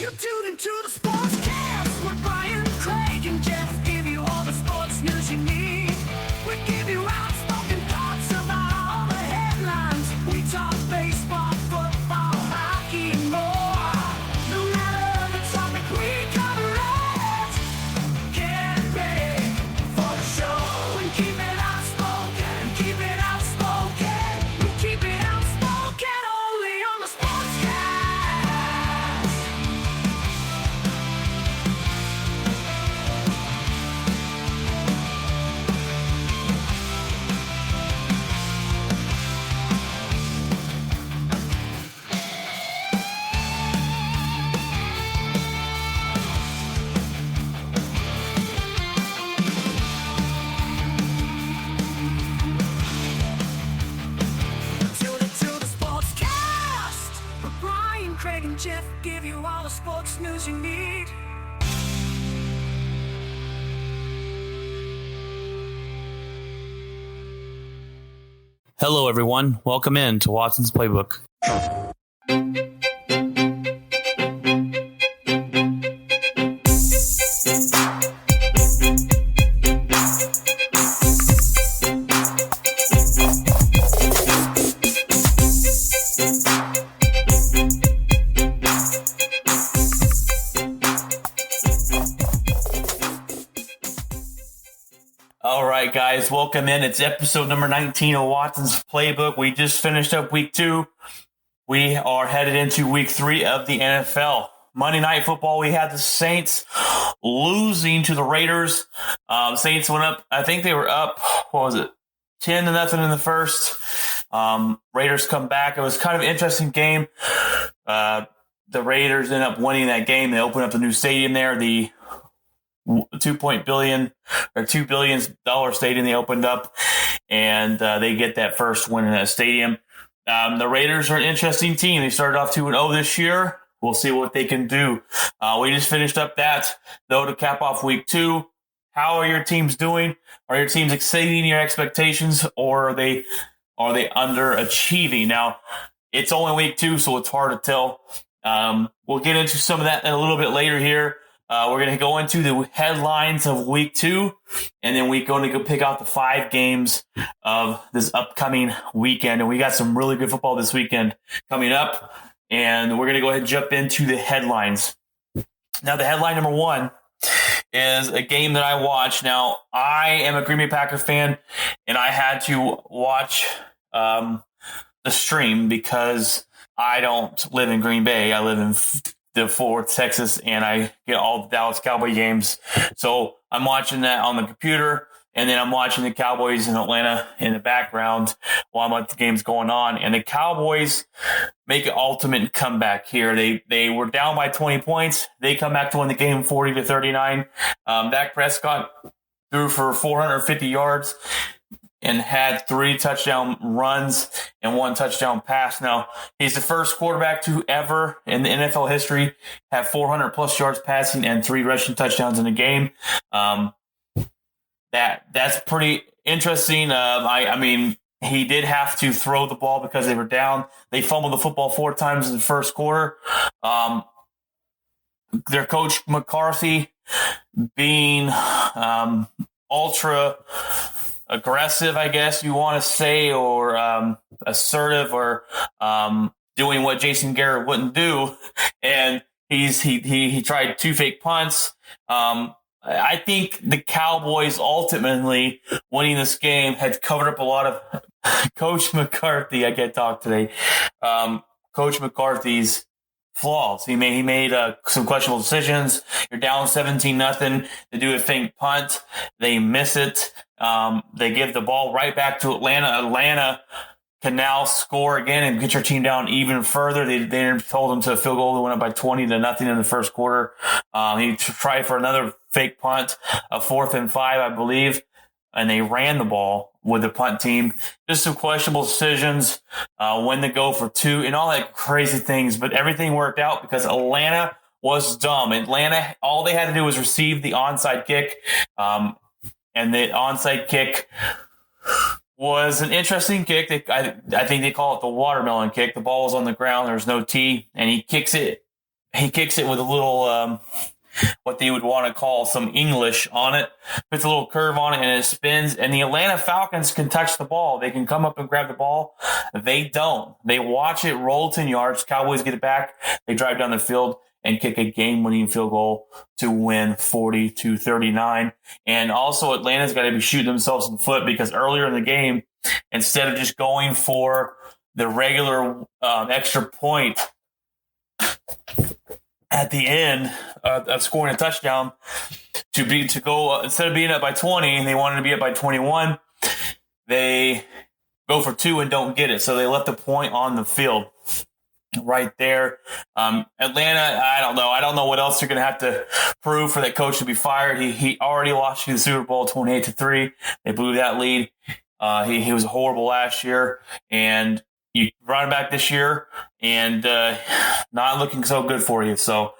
You tune into the Sportscast with Brian, Craig, and Jeff. Give you all the sports news you need. We give you outspoken thoughts about all the headlines. We talk baseball, football, hockey, and more. No matter the topic, we cover it. Get ready for the show and keep it outspoken. Keep it outspoken. We keep it outspoken only on the Sportscast. Tune into the Sportscast with Brian, Craig, and Jeff. Give you all the sports news you need. Hello, everyone. Welcome in to Watson's Playbook. All right, guys, welcome in. It's episode number 19 of Watson's Playbook. We just finished up week 2. We are headed into week 3 of the NFL. Monday Night Football, we had the Saints losing to the Raiders. Saints went up, I think they were up, 10-0 in the first. Raiders come back. It was kind of an interesting game. The Raiders ended up winning that game. They opened up the new stadium there, the $2 billion stadium they opened up, and they get that first win in that stadium. The Raiders are an interesting team. They started off 2-0 this year. We'll see what they can do. We just finished up that, though, to cap off week 2. How are your teams doing? Are your teams exceeding your expectations, or are they underachieving? Now, it's only week 2, so it's hard to tell. We'll get into some of that a little bit later here. We're going to go into the headlines of week 2, and then we're going to go pick out the 5 games of this upcoming weekend. And we got some really good football this weekend coming up, and we're going to go ahead and jump into the headlines. Now, the headline number 1 is a game that I watched. Now, I am a Green Bay Packer fan, and I had to watch the stream because I don't live in Green Bay. I live in the Fort Worth, Texas, and I get all the Dallas Cowboy games. So I'm watching that on the computer, and then I'm watching the Cowboys in Atlanta in the background while the game's going on. And the Cowboys make an ultimate comeback here. They were down by 20 points. They come back to win the game 40-39. Dak Prescott threw for 450 yards and had 3 touchdown runs and 1 touchdown pass. Now, he's the first quarterback to ever in the NFL history have 400-plus yards passing and 3 rushing touchdowns in a game. That's pretty interesting. I mean, he did have to throw the ball because they were down. They fumbled the football 4 times in the first quarter. Their coach, McCarthy, being ultra aggressive, I guess you want to say, or assertive, or doing what Jason Garrett wouldn't do. And he tried 2 fake punts. I think the Cowboys ultimately winning this game had covered up a lot of Coach McCarthy. I can't talk today. Coach McCarthy's flaws. He made some questionable decisions. You're down 17-0. They do a fake punt. They miss it. They give the ball right back to Atlanta. Atlanta can now score again and get your team down even further. They told them to a field goal. They went up by 20-0 in the first quarter. He tried for another fake punt, a 4th and 5, I believe, and they ran the ball with the punt team. Just some questionable decisions, when to go for 2 and all that crazy things, but everything worked out because Atlanta was dumb. Atlanta, all they had to do was receive the onside kick, and the onside kick was an interesting kick. I think they call it the watermelon kick. The ball was on the ground. There's no tee, and he kicks it he kicks it with a little, what they would want to call some English on it, puts a little curve on it, and it spins. And the Atlanta Falcons can touch the ball. They can come up and grab the ball. They don't. They watch it roll 10 yards. Cowboys get it back. They drive down the field and kick a game-winning field goal to win 40-39. And also Atlanta's got to be shooting themselves in the foot because earlier in the game, instead of just going for the regular extra point at the end of scoring a touchdown, to go instead of being up by 20, they wanted to be up by 21. They go for 2 and don't get it, so they left the point on the field right there. Atlanta, I don't know what else they're going to have to prove for that coach to be fired. He already lost you the Super Bowl 28-3. They blew that lead. He was horrible last year, and you brought him back this year, and not looking so good for you. So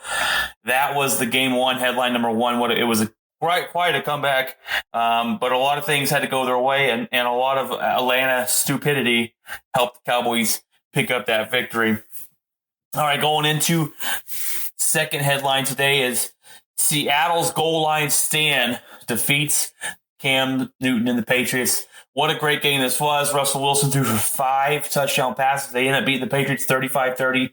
that was the game one, headline number one. It was quite a comeback, but a lot of things had to go their way, and a lot of Atlanta stupidity helped the Cowboys pick up that victory. All right, going into second headline today is Seattle's goal line stand defeats Cam Newton and the Patriots. What a great game this was. Russell Wilson threw for 5 touchdown passes. They ended up beating the Patriots 35-30.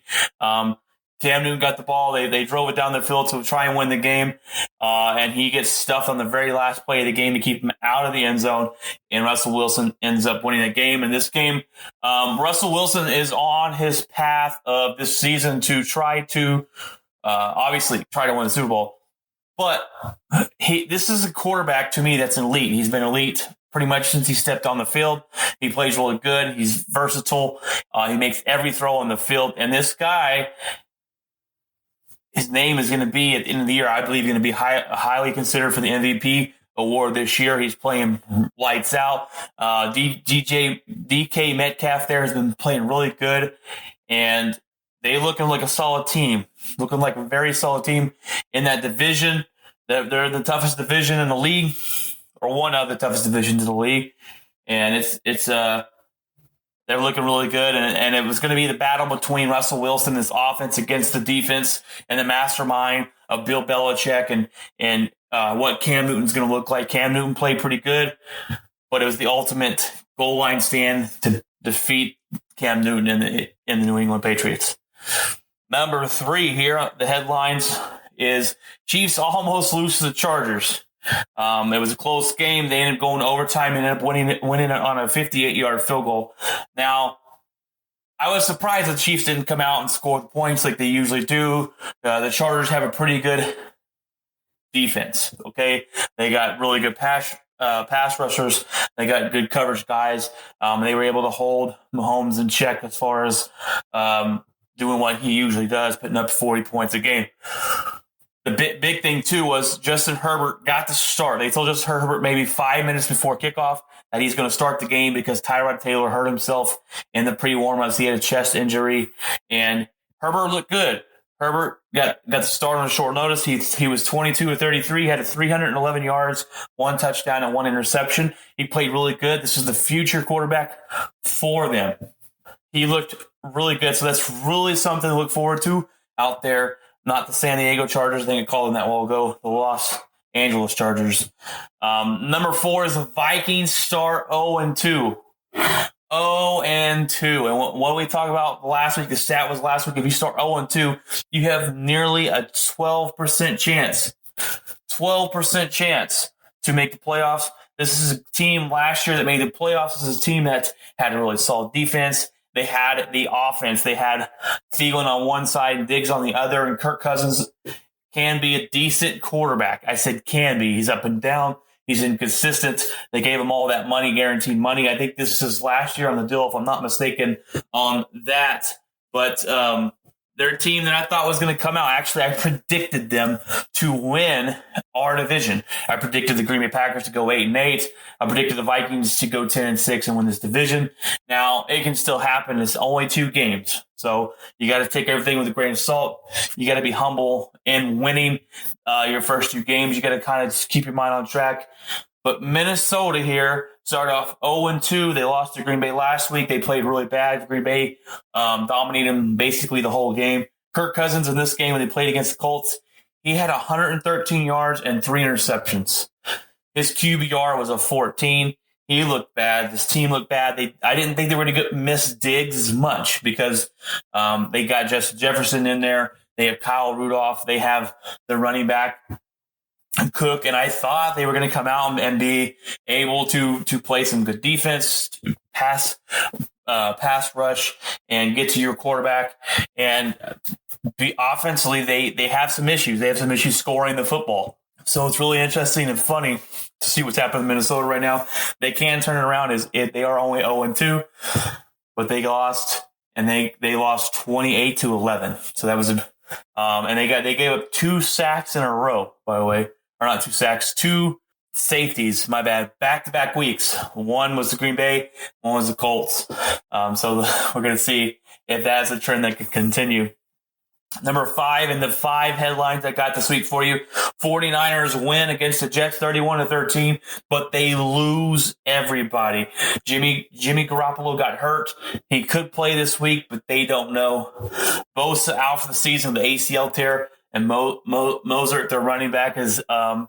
Cam Newton got the ball. They drove it down the field to try and win the game. And he gets stuffed on the very last play of the game to keep him out of the end zone. And Russell Wilson ends up winning the game. In this game, Russell Wilson is on his path of this season to try to win the Super Bowl. But this is a quarterback to me that's elite. He's been elite pretty much since he stepped on the field. He plays really good. He's versatile. He makes every throw on the field. And this guy, his name is going to be at the end of the year, I believe, going to be highly considered for the MVP award this year. He's playing lights out. DK Metcalf there has been playing really good, and they looking like a solid team, looking like a very solid team in that division. They're the toughest division in the league, or one of the toughest divisions in the league, and they're looking really good, and it was going to be the battle between Russell Wilson, his offense, against the defense and the mastermind of Bill Belichick, and what Cam Newton's going to look like. Cam Newton played pretty good, but it was the ultimate goal line stand to defeat Cam Newton in the New England Patriots. Number 3 here, the headlines is Chiefs almost lose to the Chargers. It was a close game. They ended up going to overtime and ended up winning on a 58-yard field goal. Now, I was surprised the Chiefs didn't come out and score the points like they usually do. The Chargers have a pretty good defense, okay? They got really good pass rushers. They got good coverage guys. They were able to hold Mahomes in check as far as doing what he usually does, putting up 40 points a game. The big thing, too, was Justin Herbert got to start. They told Justin Herbert maybe 5 minutes before kickoff that he's going to start the game because Tyrod Taylor hurt himself in the pre-warm-ups. He had a chest injury, and Herbert looked good. Herbert got the start on short notice. He was 22 of 33, had 311 yards, 1 touchdown, and 1 interception. He played really good. This is the future quarterback for them. He looked really good, so that's really something to look forward to out there. Not the San Diego Chargers. I think I called them that a while ago. The Los Angeles Chargers. Number 4 is the Vikings start 0-2. 0-2. And what we talked about last week, the stat was last week, if you start 0-2, you have nearly a 12% chance. 12% chance to make the playoffs. This is a team last year that made the playoffs. This is a team that had a really solid defense. They had the offense. They had Thielen on one side and Diggs on the other, and Kirk Cousins can be a decent quarterback. I said can be. He's up and down. He's inconsistent. They gave him all that money, guaranteed money. I think this is last year on the deal, if I'm not mistaken, on that. But they're a team that I thought was going to come out. Actually, I predicted them to win our division. I predicted the Green Bay Packers to go 8-8. I predicted the Vikings to go 10-6 and win this division. Now, it can still happen. It's only 2 games. So you got to take everything with a grain of salt. You got to be humble in winning your first 2 games. You got to kind of just keep your mind on track. But Minnesota here started off 0-2. They lost to Green Bay last week. They played really bad. Green Bay dominated them basically the whole game. Kirk Cousins in this game when they played against the Colts, he had 113 yards and 3 interceptions. His QBR was a 14. He looked bad. This team looked bad. I didn't think they were going to miss Diggs as much because they got Justin Jefferson in there. They have Kyle Rudolph. They have the running back Cook, and I thought they were going to come out and be able to play some good defense, pass rush, and get to your quarterback. And offensively, they have some issues. They have some issues scoring the football. So it's really interesting and funny to see what's happening in Minnesota right now. They can turn it around. They are only 0-2, but they lost, and they lost 28-11. So that was and they gave up 2 sacks in a row, by the way. Or not 2 sacks, 2 safeties, my bad, back-to-back weeks. One was the Green Bay, one was the Colts. So we're going to see if that's a trend that could continue. Number 5 in the 5 headlines I got this week for you. 49ers win against the Jets 31-13, but they lose everybody. Jimmy Garoppolo got hurt. He could play this week, but they don't know. Bosa out for the season with the ACL tear, and Mozart, their running back, is a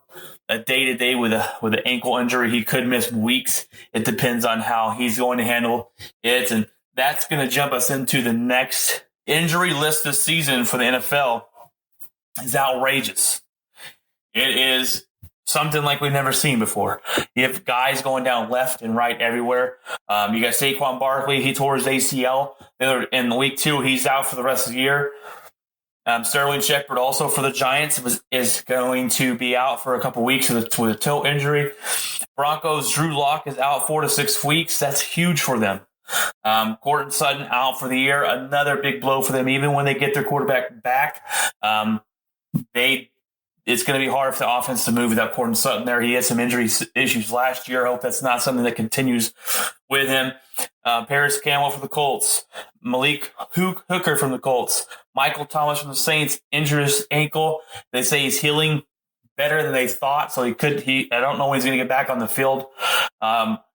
day-to-day with an ankle injury. He could miss weeks. It depends on how he's going to handle it, and that's going to jump us into the next injury list this season for the NFL. Is outrageous. It is something like we've never seen before. You have guys going down left and right everywhere. You got Saquon Barkley. He tore his ACL in week 2. He's out for the rest of the year. Sterling Shepard also for the Giants is going to be out for a couple weeks with a toe injury. Broncos' Drew Lock is out 4 to 6 weeks. That's huge for them. Courtland Sutton out for the year, another big blow for them. Even when they get their quarterback back, it's going to be hard for the offense to move without Courtland Sutton there. He had some injury issues last year. I hope that's not something that continues with him. Paris Campbell for the Colts, Malik Hooker from the Colts, Michael Thomas from the Saints, injured his ankle. They say he's healing better than they thought, so I don't know when he's going to get back on the field.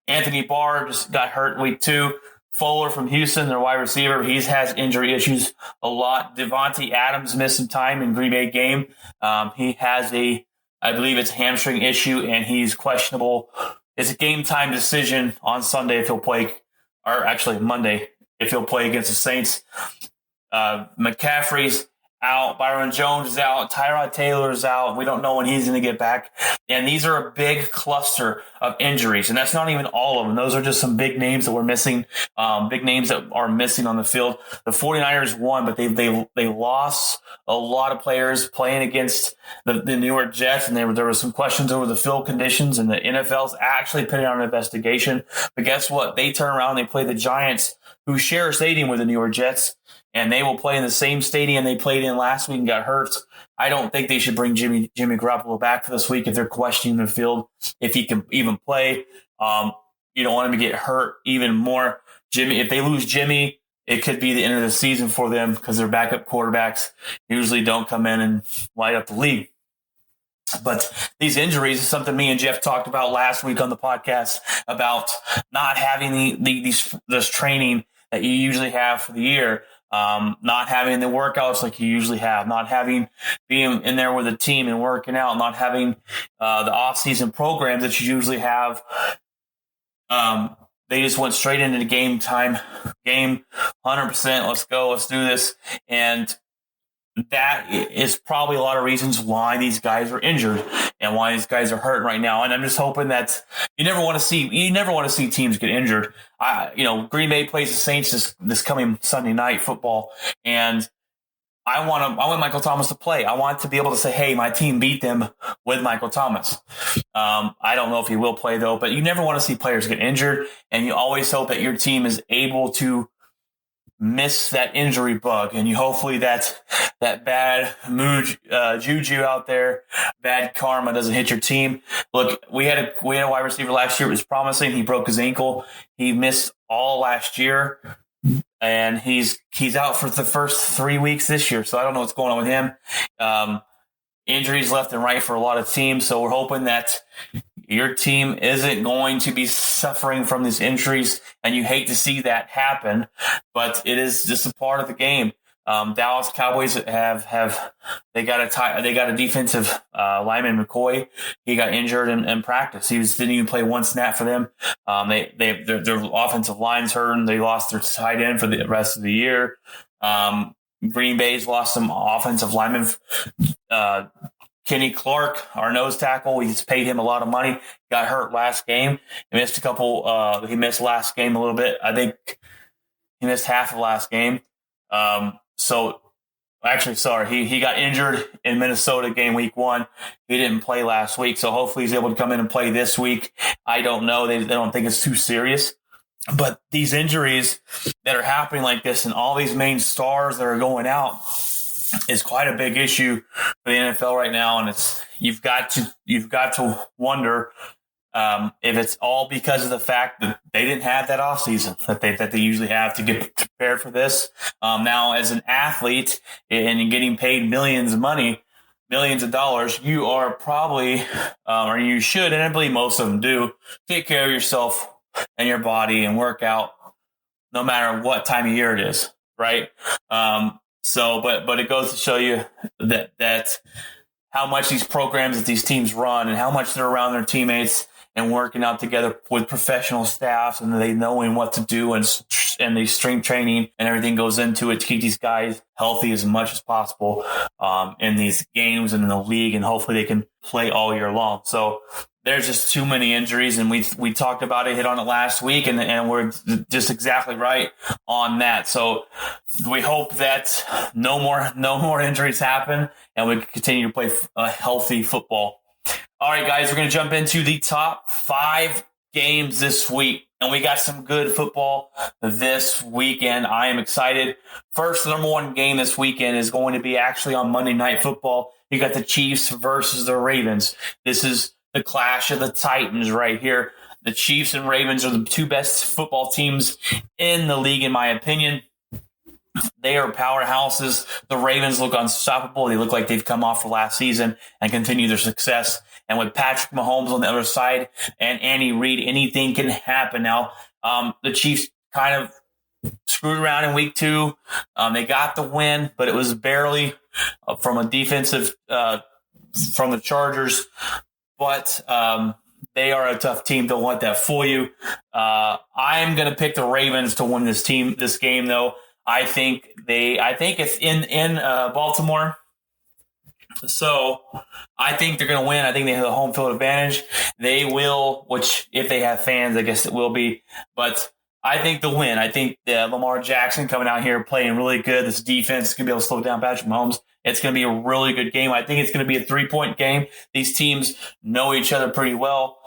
Anthony Barr just got hurt in week 2. Fuller from Houston, their wide receiver, he has injury issues a lot. Devontae Adams missed some time in Green Bay game. He has I believe it's a hamstring issue, and he's questionable. It's a game time decision on Sunday if he'll play, or actually Monday if he'll play against the Saints. McCaffrey's out. Byron Jones is out. Tyrod Taylor is out. We don't know when he's going to get back. And these are a big cluster of injuries. And that's not even all of them. Those are just some big names that we're missing, big names that are missing on the field. The 49ers won, but they lost a lot of players playing against the New York Jets. And there were some questions over the field conditions, and the NFL's actually putting out an investigation. But guess what? They turn around and they play the Giants, who share a stadium with the New York Jets. And they will play in the same stadium they played in last week and got hurt. I don't think they should bring Jimmy Garoppolo back for this week if they're questioning the field, if he can even play. You don't want him to get hurt even more. If they lose Jimmy, it could be the end of the season for them because their backup quarterbacks usually don't come in and light up the league. But these injuries is something me and Jeff talked about last week on the podcast about not having this training that you usually have for the year. Not having the workouts like you usually have, not being in there with a team and working out, not having the off-season programs that you usually have. They just went straight into the game 100%. Let's go, let's do this. And that is probably a lot of reasons why these guys are injured and why these guys are hurt right now. And I'm just hoping that you never want to see teams get injured. Green Bay plays the Saints this coming Sunday night football, and I want Michael Thomas to play. I want to be able to say, hey, my team beat them with Michael Thomas. I don't know if he will play though, but you never want to see players get injured, and you always hope that your team is able to miss that injury bug, and you hopefully that bad mood, juju out there, bad karma doesn't hit your team. Look, we had a wide receiver last year. It was promising. He broke his ankle. He missed all last year, and he's out for the first 3 weeks this year. So I don't know what's going on with him. Injuries left and right for a lot of teams. So we're hoping that your team isn't going to be suffering from these injuries, and you hate to see that happen, but it is just a part of the game. Dallas Cowboys have they got a defensive lineman, McCoy. He got injured in practice. Didn't even play one snap for them. Their offensive line's hurt, and they lost their tight end for the rest of the year. Green Bay's lost some offensive linemen. Kenny Clark, our nose tackle, we just paid him a lot of money. Got hurt last game. He missed he missed last game a little bit. I think he missed half of last game. He got injured in Minnesota game week 1. He didn't play last week, so hopefully he's able to come in and play this week. I don't know. They don't think it's too serious. But these injuries that are happening like this and all these main stars that are going out is quite a big issue for the NFL right now. And you've got to wonder if it's all because of the fact that they didn't have that offseason that they usually have to get prepared for this. Now, as an athlete and getting paid millions of dollars, you are probably, or you should, and I believe most of them do, take care of yourself and your body and work out no matter what time of year it is, right? But it goes to show you that how much these programs that these teams run and how much they're around their teammates and working out together with professional staffs, and they knowing what to do, and the strength training and everything goes into it to keep these guys healthy as much as possible in these games and in the league, and hopefully they can play all year long. So there's just too many injuries, and we talked about it, hit on it last week, and we're just exactly right on that. So we hope that no more injuries happen, and we continue to play a healthy football. All right, guys, we're going to jump into the top 5 games this week, and we got some good football this weekend. I am excited. First, the number 1 game this weekend is going to be actually on Monday Night Football. You got the Chiefs versus the Ravens. This is the clash of the Titans right here. The Chiefs and Ravens are the 2 best football teams in the league, in my opinion. They are powerhouses. The Ravens look unstoppable. They look like they've come off of last season and continue their success. And with Patrick Mahomes on the other side and Andy Reid, anything can happen. Now, the Chiefs kind of screwed around in week 2. They got the win, but it was barely from a defensive from the Chargers. But they are a tough team. Don't let that fool you. I'm going to pick the Ravens to win this game, though. I think it's in Baltimore. So I think they're going to win. I think they have the home field advantage. They will, which if they have fans, I guess it will be. But I think they'll win. I think Lamar Jackson coming out here playing really good. This defense is going to be able to slow down Patrick Mahomes. It's going to be a really good game. I think it's going to be a 3-point game. These teams know each other pretty well.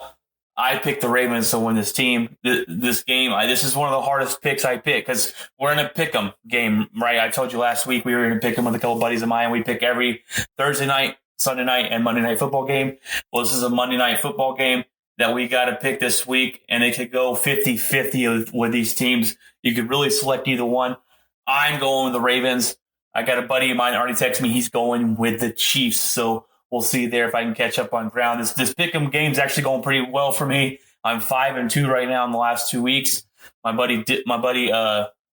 I picked the Ravens to win this game. This is one of the hardest picks I pick because we're in a pick 'em game, right? I told you last week we were going to pick 'em with a couple buddies of mine. We pick every Thursday night, Sunday night, and Monday Night Football game. Well, this is a Monday Night Football game that we got to pick this week, and it could go 50-50 with these teams. You could really select either one. I'm going with the Ravens. I got a buddy of mine already texted me. He's going with the Chiefs, so we'll see there if I can catch up on ground. This pick'em game's actually going pretty well for me. I'm 5-2 right now in the last 2 weeks. My buddy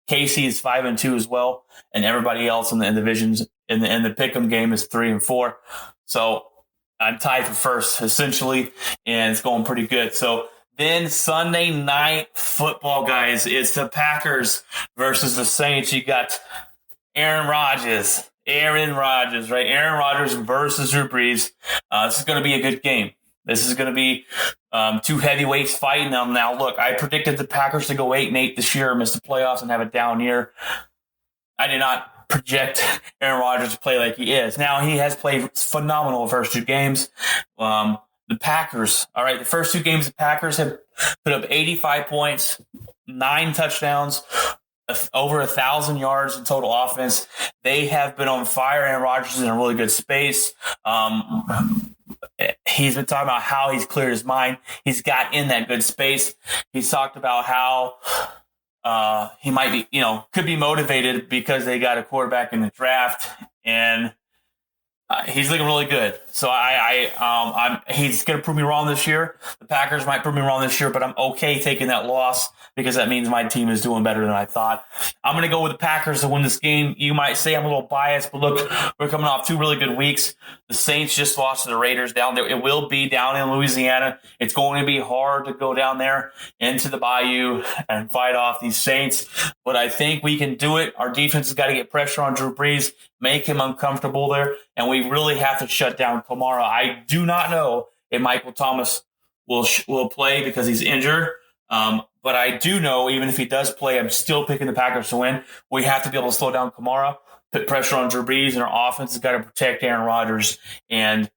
Casey is 5-2 as well, and everybody else in the divisions in the pick'em game is 3-4. So I'm tied for first essentially, and it's going pretty good. So then Sunday Night Football, guys, it's the Packers versus the Saints. You got Aaron Rodgers, right? Aaron Rodgers versus Drew Brees. This is going to be a good game. This is going to be 2 heavyweights fighting them. Now, look, I predicted the Packers to go 8-8 this year, miss the playoffs, and have a down year. I did not project Aaron Rodgers to play like he is. Now, he has played phenomenal the first 2 games. The Packers, all right, the first 2 games, the Packers have put up 85 points, 9 touchdowns, over 1,000 yards in total offense. They have been on fire. Aaron Rodgers is in a really good space. He's been talking about how he's cleared his mind. He's got in that good space. He's talked about how he might be, could be motivated because they got a quarterback in the draft. And He's looking really good. So he's going to prove me wrong this year. The Packers might prove me wrong this year, but I'm okay taking that loss because that means my team is doing better than I thought. I'm going to go with the Packers to win this game. You might say I'm a little biased, but look, we're coming off 2 really good weeks. The Saints just lost to the Raiders down there. It will be down in Louisiana. It's going to be hard to go down there into the Bayou and fight off these Saints, but I think we can do it. Our defense has got to get pressure on Drew Brees, make him uncomfortable there, and we really have to shut down Kamara. I do not know if Michael Thomas will play because he's injured, but I do know even if he does play, I'm still picking the Packers to win. We have to be able to slow down Kamara, put pressure on Drew Brees, and our offense has got to protect Aaron Rodgers. And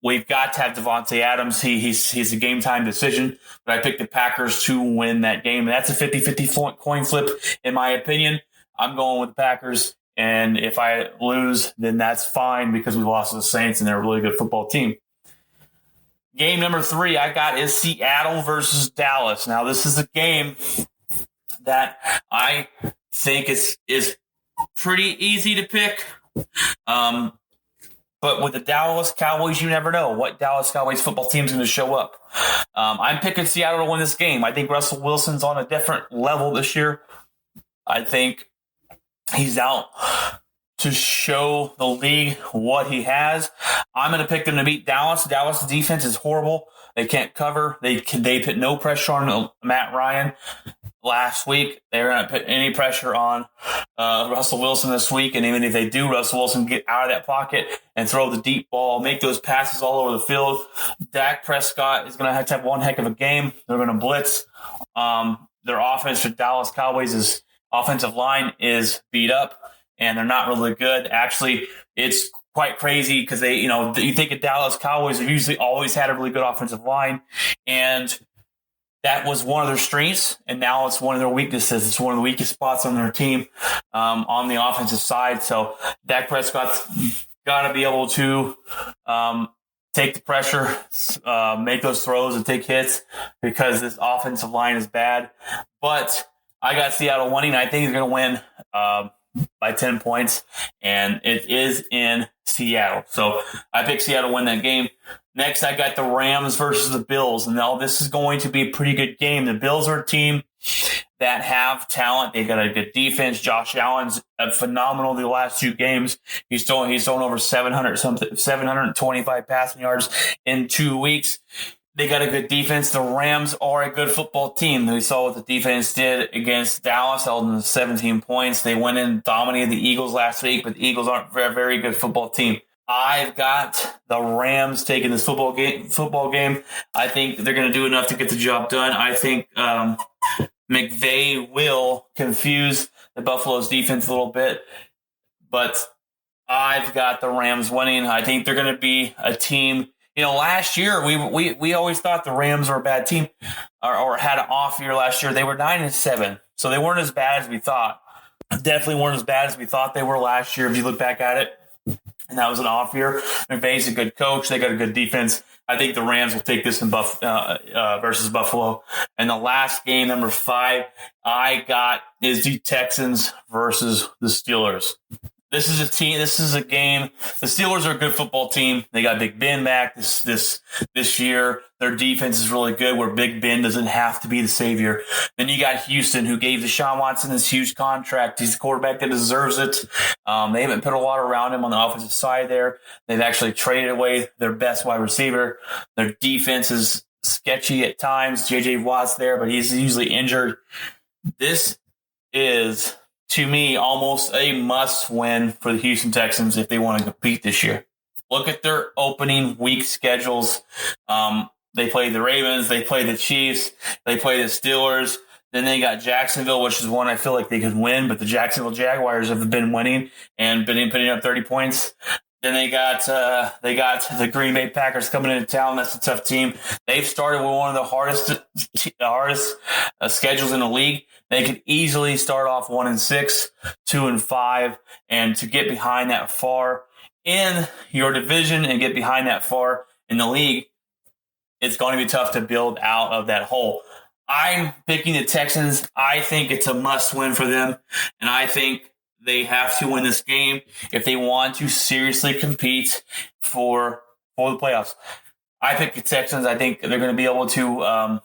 we've got to have Devontae Adams. He's a game-time decision, but I picked the Packers to win that game. And that's a 50-50 coin flip, in my opinion. I'm going with the Packers. And if I lose, then that's fine because we lost to the Saints, and they're a really good football team. Game number 3 I got is Seattle versus Dallas. Now, this is a game that I think is pretty easy to pick. But with the Dallas Cowboys, you never know what Dallas Cowboys football team is going to show up. I'm picking Seattle to win this game. I think Russell Wilson's on a different level this year. I think he's out to show the league what he has. I'm going to pick them to beat Dallas. Dallas' defense is horrible. They can't cover. They put no pressure on Matt Ryan last week. They're going to put any pressure on Russell Wilson this week. And even if they do, Russell Wilson get out of that pocket and throw the deep ball, make those passes all over the field. Dak Prescott is going to have one heck of a game. They're going to blitz. Their offense for Dallas Cowboys' offensive line is beat up, and they're not really good. Actually, it's quite crazy because you think of Dallas Cowboys have usually always had a really good offensive line, and that was one of their strengths, and now it's one of their weaknesses. It's one of the weakest spots on their team on the offensive side. So Dak Prescott's got to be able to take the pressure, make those throws and take hits because this offensive line is bad. But I got Seattle winning. I think they're going to win by 10 points, and it is in Seattle. So I picked Seattle to win that game. Next, I got the Rams versus the Bills. And now this is going to be a pretty good game. The Bills are a team that have talent. They got a good defense. Josh Allen's phenomenal the last 2 games. He's thrown over 725 passing yards in 2 weeks. They got a good defense. The Rams are a good football team. We saw what the defense did against Dallas, held them to 17 points. They went in and dominated the Eagles last week, but the Eagles aren't a very, very good football team. I've got the Rams taking this football game. I think they're going to do enough to get the job done. I think McVay will confuse the Buffalo's defense a little bit, but I've got the Rams winning. I think they're going to be a team. Last year we always thought the Rams were a bad team or had an off year last year. They were 9-7, so they weren't as bad as we thought. Definitely weren't as bad as we thought they were last year if you look back at it. And that was an off year. McVay's a good coach. They got a good defense. I think the Rams will take this in versus Buffalo. And the last game, number 5, I got is the Texans versus the Steelers. This is a game. The Steelers are a good football team. They got Big Ben back this year. Their defense is really good where Big Ben doesn't have to be the savior. Then you got Houston, who gave Deshaun Watson this huge contract. He's the quarterback that deserves it. They haven't put a lot around him on the offensive side there. They've actually traded away their best wide receiver. Their defense is sketchy at times. J.J. Watt's there, but he's usually injured. This is, to me, almost a must-win for the Houston Texans if they want to compete this year. Look at their opening week schedules. They play the Ravens, they play the Chiefs, they play the Steelers. Then they got Jacksonville, which is one I feel like they could win, but the Jacksonville Jaguars have been winning and been putting up 30 points. Then they got the Green Bay Packers coming into town. That's a tough team. They've started with one of the hardest schedules in the league. They could easily start off 1-6, 2-5, and to get behind that far in your division and get behind that far in the league, it's going to be tough to build out of that hole. I'm picking the Texans. I think it's a must-win for them, and I think they have to win this game if they want to seriously compete for the playoffs. I pick the Texans. I think they're going to be able to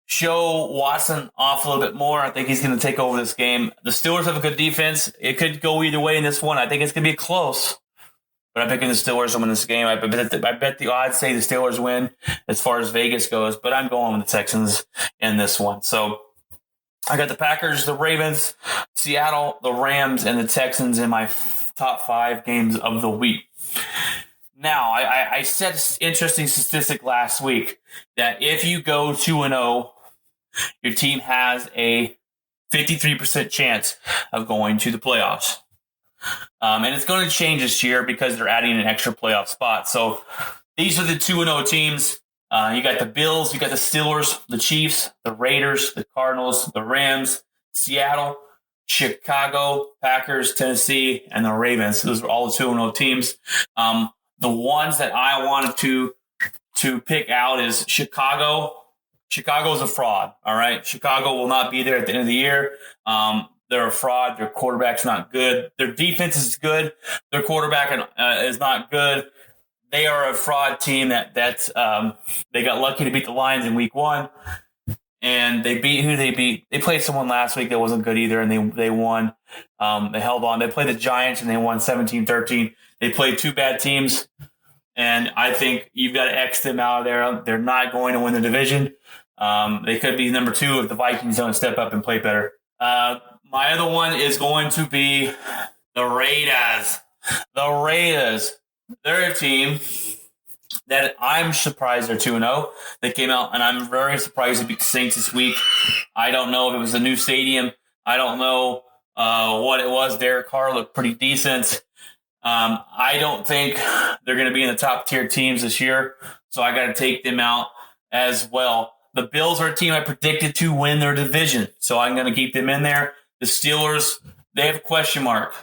show Watson off a little bit more. I think he's going to take over this game. The Steelers have a good defense. It could go either way in this one. I think it's going to be close, but I'm picking the Steelers to win this game. I bet the odds say the Steelers win as far as Vegas goes, but I'm going with the Texans in this one. So I got the Packers, the Ravens, Seattle, the Rams, and the Texans in my top 5 games of the week. Now, I said an interesting statistic last week that if you go 2-0, your team has a 53% chance of going to the playoffs. And it's going to change this year because they're adding an extra playoff spot. So these are the 2-0 teams. You got the Bills, you got the Steelers, the Chiefs, the Raiders, the Cardinals, the Rams, Seattle, Chicago, Packers, Tennessee, and the Ravens. Those are all the 2-0 teams. The ones that I wanted to pick out is Chicago. Chicago's a fraud, all right? Chicago will not be there at the end of the year. They're a fraud. Their quarterback's not good. Their defense is good. Their quarterback is not good. They are a fraud team that's they got lucky to beat the Lions in week 1. And they beat who they beat. They played someone last week that wasn't good either, and they won. They held on. They played the Giants, and they won 17-13. They played 2 bad teams, and I think you've got to X them out of there. They're not going to win the division. They could be number 2 if the Vikings don't step up and play better. My other one is going to be the Raiders. The Raiders. They're a team that I'm surprised they're 2-0. They came out, and I'm very surprised they beat the Saints this week. I don't know if it was a new stadium. I don't know what it was. Derek Carr looked pretty decent. I don't think they're going to be in the top tier teams this year, so I got to take them out as well. The Bills are a team I predicted to win their division, so I'm going to keep them in there. The Steelers, they have a question mark.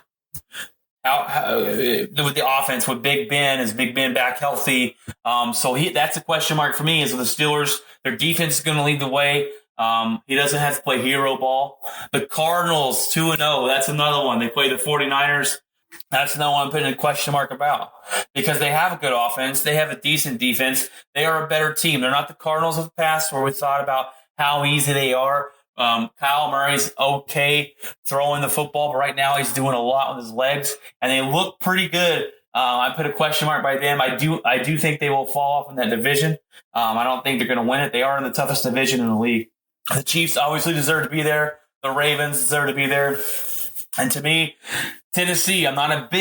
How with the offense, with Big Ben, is Big Ben back healthy? That's a question mark for me. Is the Steelers, their defense is going to lead the way. He doesn't have to play hero ball. The Cardinals, 2-0. That's another one. They play the 49ers. That's another one I'm putting a question mark about because they have a good offense. They have a decent defense. They are a better team. They're not the Cardinals of the past where we thought about how easy they are. Kyle Murray's okay throwing the football, but right now he's doing a lot with his legs, and they look pretty good. I put a question mark by them. I do think they will fall off in that division. I don't think they're going to win it. They are in the toughest division in the league. The Chiefs obviously deserve to be there. The Ravens deserve to be there. And to me, Tennessee, I'm not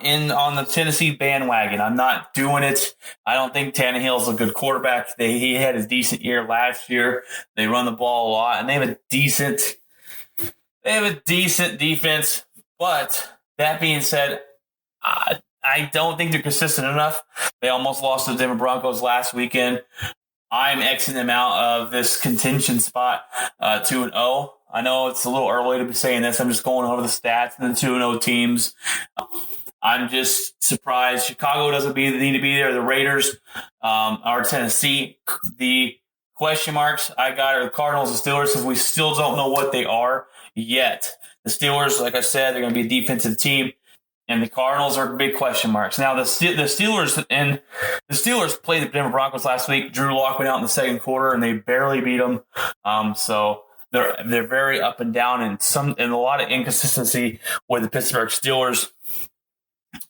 in on the Tennessee bandwagon. I'm not doing it. I don't think Tannehill's a good quarterback. He had a decent year last year. They run the ball a lot, and they have a decent defense. But that being said, I don't think they're consistent enough. They almost lost to the Denver Broncos last weekend. I'm Xing them out of this contention spot 2-0. I know it's a little early to be saying this. I'm just going over the stats and the 2-0 teams. I'm just surprised Chicago doesn't need to be there. The Raiders are Tennessee. The question marks I got are the Cardinals and Steelers because we still don't know what they are yet. The Steelers, like I said, they're going to be a defensive team, and the Cardinals are big question marks. Now the Steelers played the Denver Broncos last week. Drew Lock went out in the second quarter, and they barely beat them. So they're very up and down, and a lot of inconsistency with the Pittsburgh Steelers.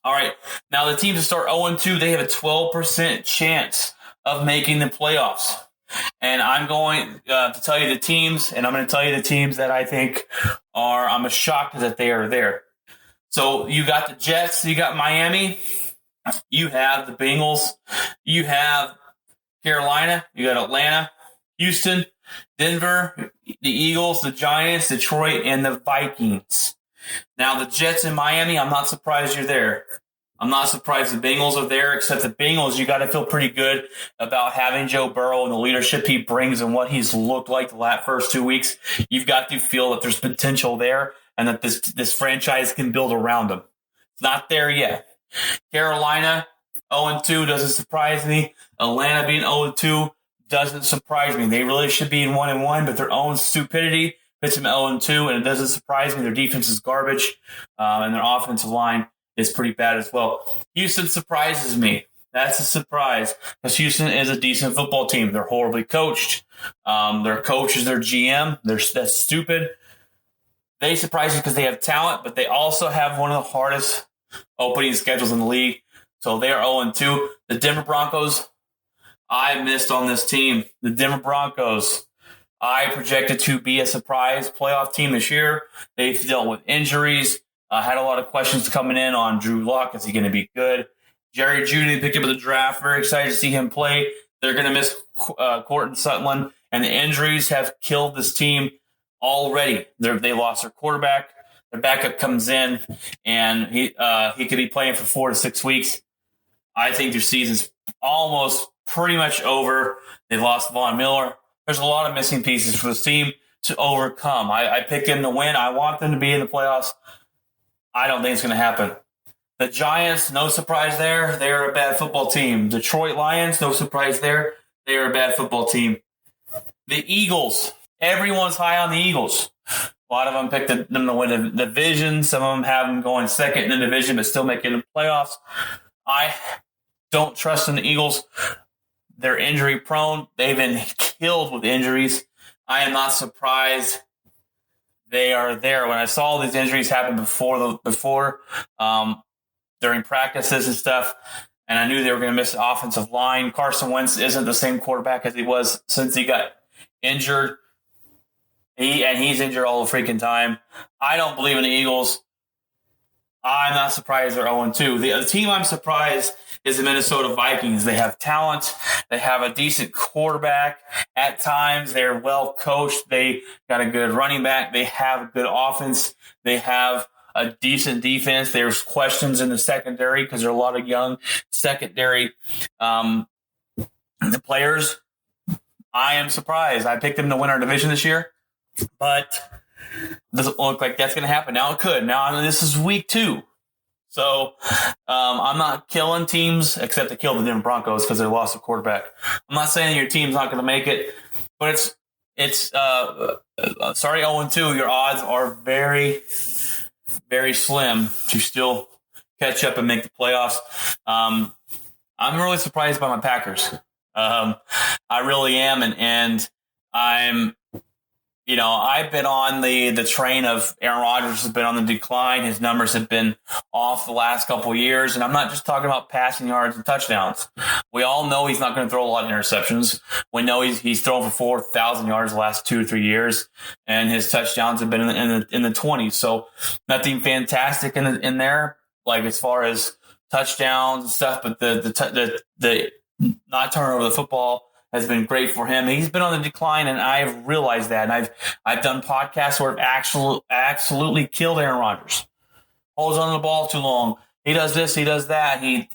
All right, now the teams that start 0-2, they have a 12% chance of making the playoffs. And I'm going to tell you the teams, and I'm going to tell you the teams that I think I'm shocked that they are there. So you got the Jets, you got Miami, you have the Bengals, you have Carolina, you got Atlanta, Houston, Denver, the Eagles, the Giants, Detroit, and the Vikings. Now the Jets and Miami, I'm not surprised you're there. I'm not surprised the Bengals are there, except the Bengals, you got to feel pretty good about having Joe Burrow and the leadership he brings and what he's looked like the first 2 weeks. You've got to feel that there's potential there and that this franchise can build around him. It's not there yet. Carolina, 0-2 doesn't surprise me. Atlanta being 0-2 doesn't surprise me. They really should be in 1-1, but their own stupidity Pitts them 0-2, and it doesn't surprise me. Their defense is garbage, and their offensive line is pretty bad as well. Houston surprises me. That's a surprise because Houston is a decent football team. They're horribly coached. Their coach is their GM. That's stupid. They surprise me because they have talent, but they also have one of the hardest opening schedules in the league. So they are 0-2. The Denver Broncos, I missed on this team. The Denver Broncos, I projected to be a surprise playoff team this year. They've dealt with injuries. Had a lot of questions coming in on Drew Lock. Is he going to be good? Jerry Jeudy picked up in the draft. Very excited to see him play. They're going to miss Courtland Sutton, and the injuries have killed this team already. They lost their quarterback. Their backup comes in, and he could be playing for 4 to 6 weeks. I think their season's almost pretty much over. They've lost Von Miller. There's a lot of missing pieces for this team to overcome. I picked them to win. I want them to be in the playoffs. I don't think it's going to happen. The Giants, no surprise there. They're a bad football team. Detroit Lions, no surprise there. They're a bad football team. The Eagles, everyone's high on the Eagles. A lot of them picked them to win the division. Some of them have them going second in the division, but still making the playoffs. I don't trust in the Eagles. They're injury prone. They've been killed with injuries. I am not surprised they are there. When I saw these injuries happen before during practices and stuff, and I knew they were going to miss the offensive line. Carson Wentz isn't the same quarterback as he was since he got injured. He's injured all the freaking time. I don't believe in the Eagles. I'm not surprised they're 0-2. The team I'm surprised is the Minnesota Vikings. They have talent. They have a decent quarterback. At times, they're well coached. They got a good running back. They have a good offense. They have a decent defense. There's questions in the secondary because there are a lot of young secondary players. I am surprised. I picked them to win our division this year, but it doesn't look like that's going to happen. Now it could. Now this is week 2. So I'm not killing teams except to kill the Denver Broncos because they lost a quarterback. I'm not saying your team's not going to make it, but it's 0-2. Your odds are very, very slim to still catch up and make the playoffs. I'm really surprised by my Packers. I really am, and I'm. I've been on the train of Aaron Rodgers has been on the decline. His numbers have been off the last couple of years, and I'm not just talking about passing yards and touchdowns. We all know he's not going to throw a lot of interceptions. We know he's thrown for 4,000 yards the last 2 or 3 years, and his touchdowns have been in the 20s. So nothing fantastic in there, like as far as touchdowns and stuff. But the not turning over the football has been great for him. He's been on the decline, and I've realized that. And I've done podcasts where I've absolutely killed Aaron Rodgers. Holds on the ball too long. He does this. He does that. He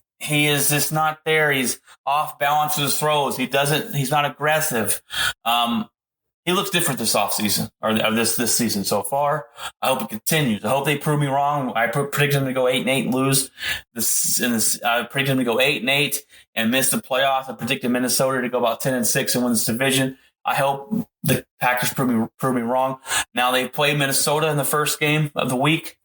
is just not there. He's off balance with his throws. He's not aggressive. He looks different this offseason or this season so far. I hope it continues. I hope they prove me wrong. I predict them to go 8-8 and lose I predict them to go 8-8 and miss the playoffs. I predicted Minnesota to go about 10-6 and win this division. I hope the Packers prove me wrong. Now they played Minnesota in the first game of the week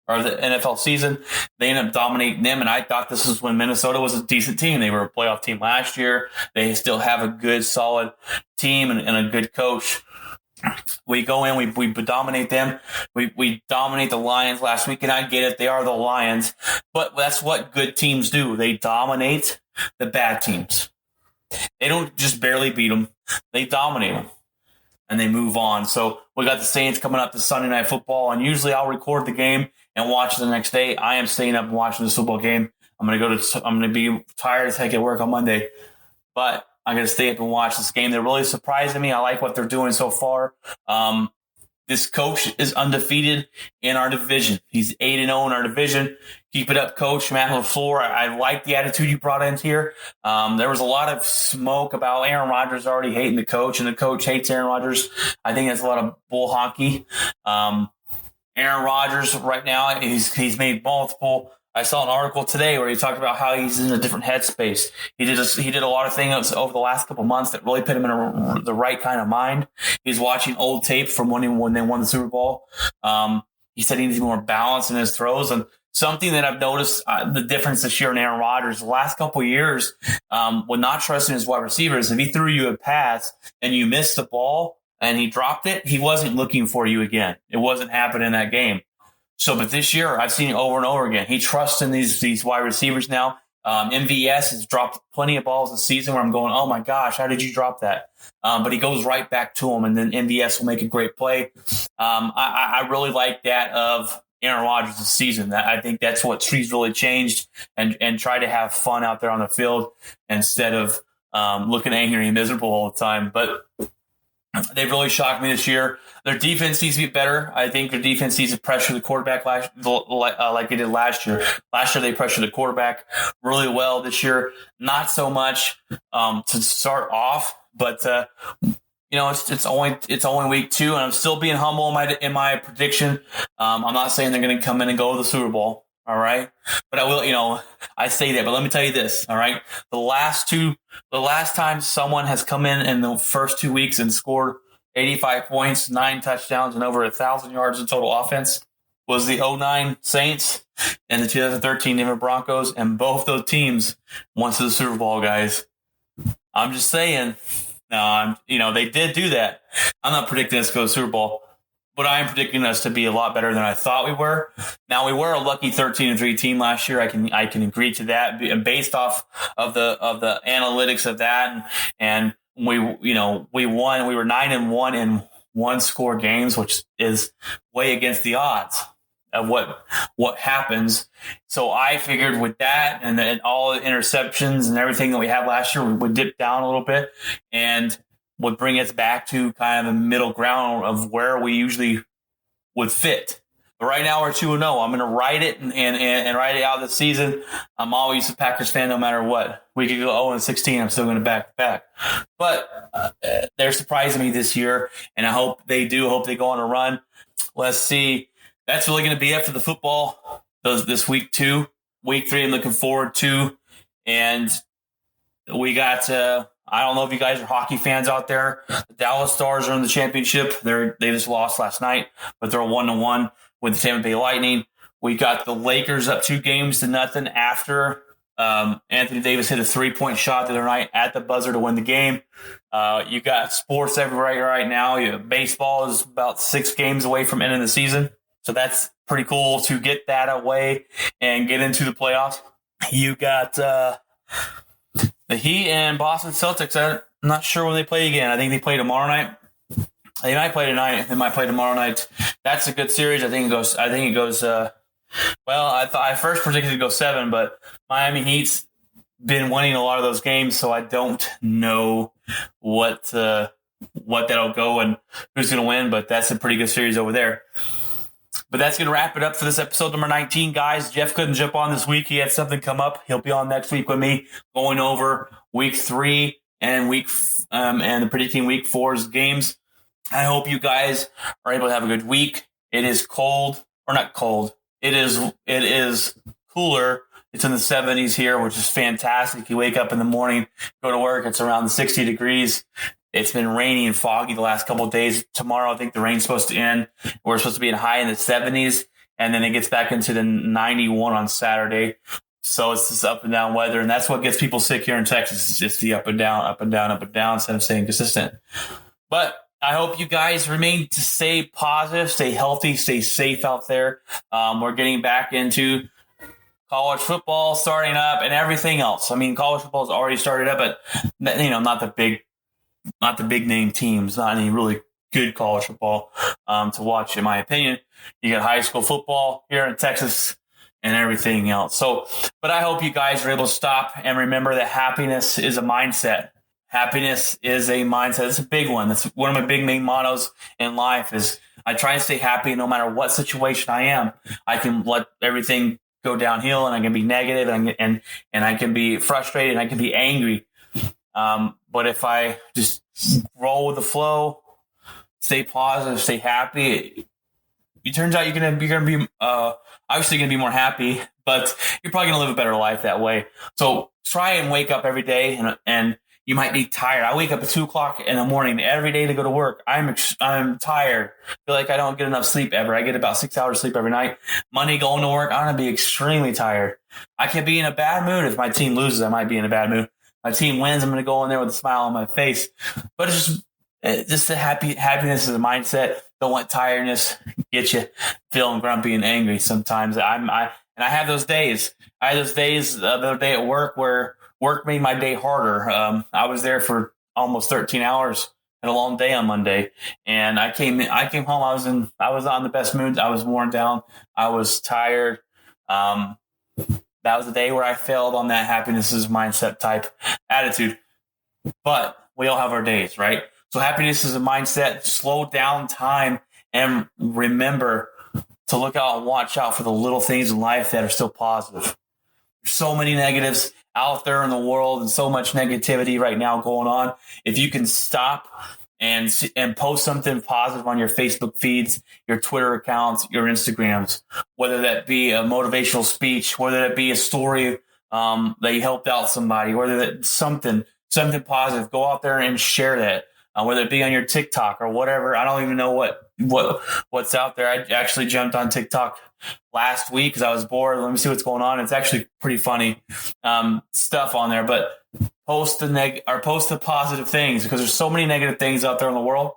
or the NFL season. They ended up dominating them, and I thought this was when Minnesota was a decent team. They were a playoff team last year. They still have a good, solid team and a good coach. We go in, we dominate them. We dominate the Lions last week, and I get it. They are the Lions, but that's what good teams do. They dominate the bad teams. They don't just barely beat them. They dominate them, and they move on. So we got the Saints coming up this Sunday Night Football, and usually I'll record the game and watch it the next day. I am staying up and watching this football game. I'm going to be tired as heck at work on Monday, but I'm going to stay up and watch this game. They're really surprising me. I like what they're doing so far. This coach is undefeated in our division. He's 8-0 in our division. Keep it up, Coach Matt LaFleur. I like the attitude you brought in here. There was a lot of smoke about Aaron Rodgers already hating the coach, and the coach hates Aaron Rodgers. I think that's a lot of bull hockey. Aaron Rodgers right now, he's made multiple I saw an article today where he talked about how he's in a different headspace. He did a lot of things over the last couple months that really put him in the right kind of mind. He's watching old tape from when they won the Super Bowl. He said he needs more balance in his throws. And something that I've noticed the difference this year in Aaron Rodgers, the last couple of years, when not trusting his wide receivers, if he threw you a pass and you missed the ball and he dropped it, he wasn't looking for you again. It wasn't happening in that game. So, but this year I've seen it over and over again. He trusts in these wide receivers now. MVS has dropped plenty of balls this season where I'm going, oh my gosh, how did you drop that? But he goes right back to him, and then MVS will make a great play. I really like that of Aaron Rodgers this season. I think that's what he's really changed and try to have fun out there on the field instead of looking angry and miserable all the time. But they've really shocked me this year. Their defense needs to be better. I think their defense needs to pressure the quarterback like they did last year. Last year they pressured the quarterback really well. This year, not so much to start off. But it's only week 2, and I'm still being humble in my prediction. I'm not saying they're going to come in and go to the Super Bowl. All right. But I will, I say that, but let me tell you this. All right. The last time someone has come in the first 2 weeks and scored 85 points, 9 touchdowns, and over 1,000 yards in total offense was the 2009 Saints and the 2013 Denver Broncos. And both those teams went to the Super Bowl, guys. I'm just saying, they did do that. I'm not predicting us to go to the Super Bowl, but I am predicting us to be a lot better than I thought we were. Now, we were a lucky 13-3 team last year. I can agree to that based off of the analytics of that. And we won. We were 9-1 in 1-score games, which is way against the odds of what happens. So I figured with that and then all the interceptions and everything that we had last year, we would dip down a little bit and would bring us back to kind of the middle ground of where we usually would fit. But right now we're 2-0. I'm going to ride it and ride it out this season. I'm always a Packers fan no matter what. We could go 0-16. I'm still going to back. But they're surprising me this year, and I hope they do. Hope they go on a run. Let's see. That's really going to be it for the football this week 2. Week 3 I'm looking forward to. And we got I don't know if you guys are hockey fans out there. The Dallas Stars are in the championship. They just lost last night, but they're 1-1 with the Tampa Bay Lightning. We got the Lakers up 2-0 after Anthony Davis hit a 3-point shot the other night at the buzzer to win the game. You got sports everywhere right now. Baseball is about 6 games away from ending the season. So that's pretty cool to get that away and get into the playoffs. You got the Heat and Boston Celtics. I'm not sure when they play again. I think they play tomorrow night. They might play tonight. They might play tomorrow night. That's a good series. I think it goes. Well, I first predicted it to go 7, but Miami Heat's been winning a lot of those games, so I don't know what that'll go and who's going to win. But that's a pretty good series over there. But that's going to wrap it up for this episode number 19, guys. Jeff couldn't jump on this week. He had something come up. He'll be on next week with me, going over week 3 and and predicting week 4's games. I hope you guys are able to have a good week. It is cold, or not cold. It is cooler. It's in the 70s here, which is fantastic. You wake up in the morning, go to work. It's around 60 degrees. It's been rainy and foggy the last couple of days. Tomorrow, I think the rain's supposed to end. We're supposed to be in high in the 70s, and then it gets back into the 91 on Saturday. So it's this up and down weather, and that's what gets people sick here in Texas. It's the up and down, up and down, up and down, instead of staying consistent. But I hope you guys remain to stay positive, stay healthy, stay safe out there. We're getting back into college football starting up and everything else. I mean, college football has already started up, but not the big name teams, not any really good college football to watch, in my opinion. You got high school football here in Texas and everything else. So, but I hope you guys are able to stop and remember that happiness is a mindset. Happiness is a mindset. It's a big one. That's one of my big main mottos in life is I try and stay happy no matter what situation I am. I can let everything go downhill and I can be negative and I can be frustrated and I can be angry. But if I just roll with the flow, stay positive, stay happy, it turns out you're gonna be obviously gonna be more happy, but you're probably gonna live a better life that way. So try and wake up every day, and you might be tired. I wake up at 2:00 in the morning every day to go to work. I'm tired. Feel like I don't get enough sleep ever. I get about 6 hours sleep every night. Monday going to work, I'm gonna be extremely tired. I can be in a bad mood. If my team loses, I might be in a bad mood. My team wins, I'm gonna go in there with a smile on my face. But it's just the happiness is a mindset. Don't let tiredness get you feeling grumpy and angry. Sometimes I have those days. I had those days the other day at work where work made my day harder. I was there for almost 13 hours and a long day on Monday, and I came home. I was not in the best mood. I was worn down. I was tired. That was the day where I failed on that happiness is mindset type attitude. But we all have our days, right? So happiness is a mindset. Slow down time and remember to look out and watch out for the little things in life that are still positive. There's so many negatives out there in the world and so much negativity right now going on. If you can stop and post something positive on your Facebook feeds, your Twitter accounts, your Instagrams, whether that be a motivational speech, whether that be a story that you helped out somebody, whether that's something positive, go out there and share that. Whether it be on your TikTok or whatever. I don't even know what's out there. I actually jumped on TikTok last week because I was bored. Let me see what's going on. It's actually pretty funny stuff on there. But post the positive things because there's so many negative things out there in the world.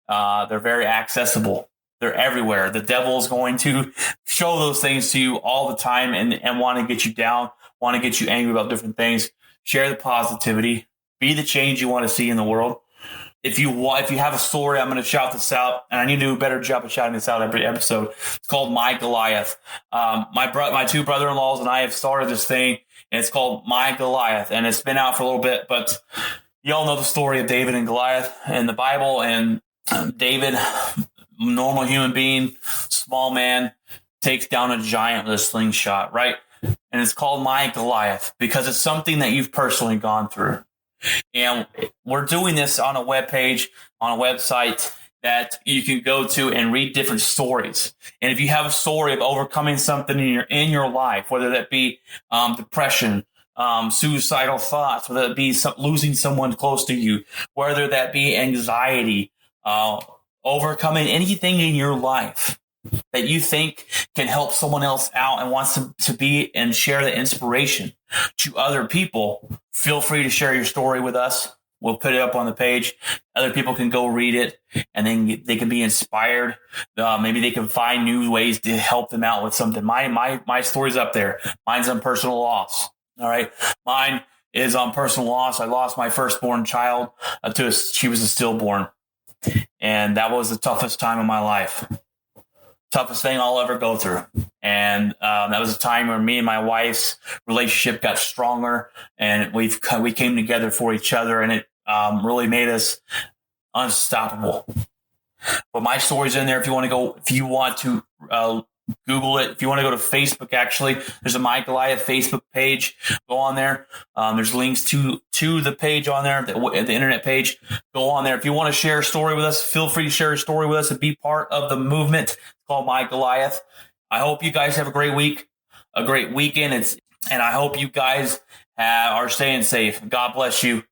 They're very accessible. They're everywhere. The devil is going to show those things to you all the time and want to get you down, want to get you angry about different things. Share the positivity. Be the change you want to see in the world. If you have a story, I'm going to shout this out, and I need to do a better job of shouting this out every episode. It's called My Goliath. My two brother-in-laws and I have started this thing, and it's called My Goliath, and it's been out for a little bit, but you all know the story of David and Goliath in the Bible, and David, normal human being, small man, takes down a giant with a slingshot, right? And it's called My Goliath because it's something that you've personally gone through. And we're doing this on a webpage, on a website that you can go to and read different stories. And if you have a story of overcoming something in your life, whether that be depression, suicidal thoughts, whether that be losing someone close to you, whether that be anxiety, overcoming anything in your life that you think can help someone else out and wants to be and share the inspiration to other people, feel free to share your story with us. We'll put it up on the page. Other people can go read it, and then they can be inspired. Maybe they can find new ways to help them out with something. My story's up there. Mine's on personal loss. All right. Mine is on personal loss. I lost my firstborn child she was a stillborn. And that was the toughest time of my life. Toughest thing I'll ever go through. And that was a time where me and my wife's relationship got stronger, and we came together for each other, and it really made us unstoppable. But my story's in there. If you want to Google it. If you want to go to Facebook, actually, there's a My Goliath Facebook page. Go on there. There's links to the page on there, the internet page. Go on there. If you want to share a story with us, feel free to share a story with us and be part of the movement. It's called My Goliath. I hope you guys have a great week, a great weekend, and I hope you guys are staying safe. God bless you.